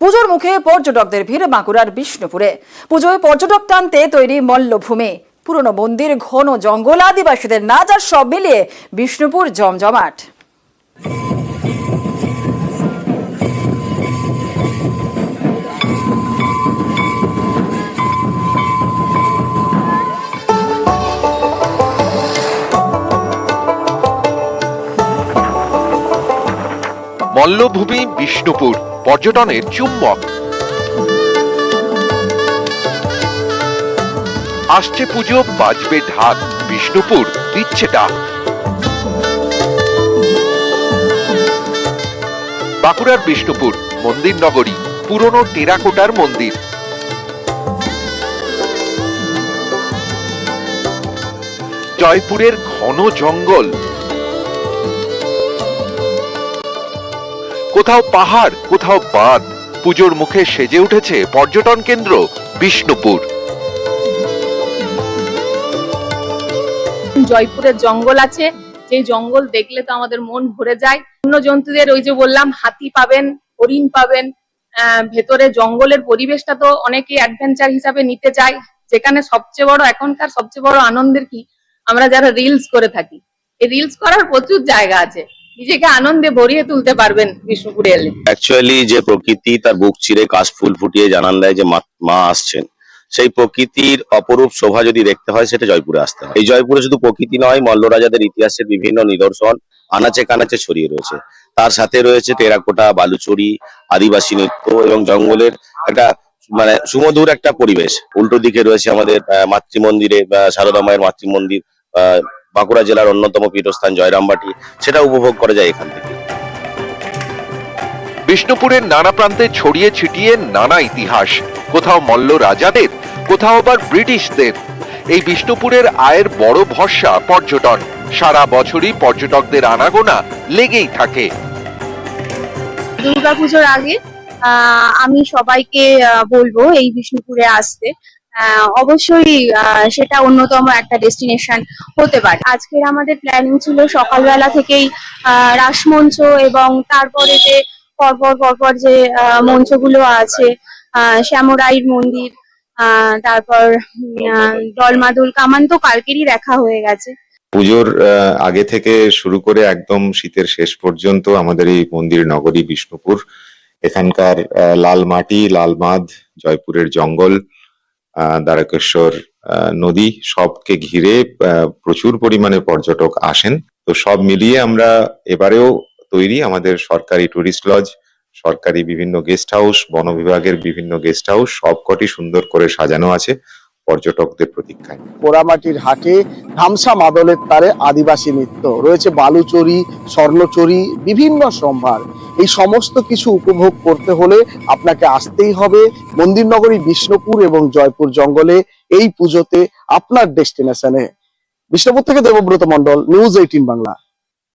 পুজোর মুখে পর্যটকদের ভিড় বাঁকুড়ার বিষ্ণুপুরে। পুজোয় পর্যটক টানতে তৈরি মল্লভূমি, পুরনো মন্দির, ঘন জঙ্গল, আদিবাসীদের নাচ আর সব মিলিয়ে বিষ্ণুপুর জমজমাট। মল্লভূমি বিষ্ণুপুর পর্যটনের চুম্বক। আসছে পুজো, বাজবে ঢাক, বিষ্ণুপুর দিচ্ছে ডাক। বাঁকুড়ার বিষ্ণুপুর মন্দির নগরী, পুরনো টেরাকোটার মন্দির। জয়পুরের ঘন জঙ্গল, কোথাও পাহাড়, কোথাও বাঁধ। পুজোর মুখে সেজে উঠেছে পর্যটন কেন্দ্র বিষ্ণুপুর। জয়পুরের জঙ্গল আছে, যে জঙ্গল দেখলে তো আমাদের মন ভরে যায়। বন্য জন্তুদের, ওই যে বললাম, হাতি পাবেন, হরিণ পাবেন। ভেতরে জঙ্গলের পরিবেশটা তো অনেকে অ্যাডভেঞ্চার হিসাবে নিতে চায়। যেখানে সবচেয়ে বড়, এখনকার সবচেয়ে বড় আনন্দের কি, আমরা যারা রিলস করে থাকি, এই রিলস করার প্রচুর জায়গা আছে। নিজেকে আনন্দে ভরিয়ে তুলতে পারবেন বিষ্ণুপুরে এলে। অ্যাকচুয়ালি যে প্রকৃতি তার বুক চিরে কাশফুল ফুটিয়ে জানান দেয় যে মা আসছেন, সেই প্রকৃতির অপরূপ শোভা যদি দেখতে হয় সেটা জয়পুরে আসতে হয়। এই জয়পুরে শুধু প্রকৃতি নয়, মল্ল রাজাদের ইতিহাসের বিভিন্ন নিদর্শন আনাচে কানাচে ছড়িয়ে রয়েছে। তার সাথে রয়েছে টেরাকোটা, বালুচুরি, আদিবাসী নৃত্য এবং জঙ্গলের একটা সুমধুর একটা পরিবেশ। উল্টো দিকে রয়েছে আমাদের মাতৃমন্দিরে, সারদা মায়ের মাতৃমন্দির, বাঁকুড়া জেলার অন্যতম পীঠস্থান জয়রামবাটি, সেটা উপভোগ করা যায় এখান থেকে। বিষ্ণুপুরের নানা প্রান্তে ছড়িয়ে ছিটিয়ে নানা ইতিহাস, কোথাও মল্ল রাজাদের, কোথাও আবার ব্রিটিশদের। এই বিষ্ণুপুরের আয়ের বড় ভরসা পর্যটন। সারা বছরই পর্যটকদের আনাগোনা লেগেই থাকে। দুর্গাপুজোর আগে আমি সবাইকে বলবো এই বিষ্ণুপুরে আসতে। অবশ্যই সেটা অন্যতম একটা ডেস্টিনেশন হতে পারে। আজকের আমাদের প্ল্যানিং ছিল সকালবেলা থেকেই রাসমঞ্চ এবং তারপরে যে পরপর যে মঞ্চগুলো আছে, শ্যামরাইর মন্দির, তারপর দলমাদুল কামান তো কালকেরই দেখা হয়ে গেছে। পুজোর আগে থেকে শুরু করে একদম শীতের শেষ পর্যন্ত আমাদের এই মন্দির নগরী বিষ্ণুপুর, এখানকার লাল মাটি, লাল মাদ, জয়পুরের জঙ্গল, দ্বারকেশ্বর নদী, সবকে ঘিরে প্রচুর পরিমাণে পর্যটক আসেন। তো সব মিলিয়ে আমরা এবারেও তৈরি। আমাদের সরকারি টুরিস্ট লজ, সরকারি বিভিন্ন গেস্ট হাউস, বন বিভাগের বিভিন্ন গেস্ট হাউস সবকটি সুন্দর করে সাজানো আছে পর্যটকদের প্রতীক্ষায়। পোড়ামাটির হাটে ধামসা মাদলের তারে আদিবাসী নৃত্য রয়েছে, বালুচরি, স্বর্ণচরি, বিভিন্ন সম্ভার। এই সমস্ত কিছু উপভোগ করতে হলে আপনাকে আসতেই হবে মন্দির নগরী বিষ্ণুপুর এবং জয়পুর জঙ্গলে এই পুজোতে আপনার ডেস্টিনেশনে। বিষ্ণুপুর থেকে দেবব্রত মন্ডল, নিউজ 18 বাংলা।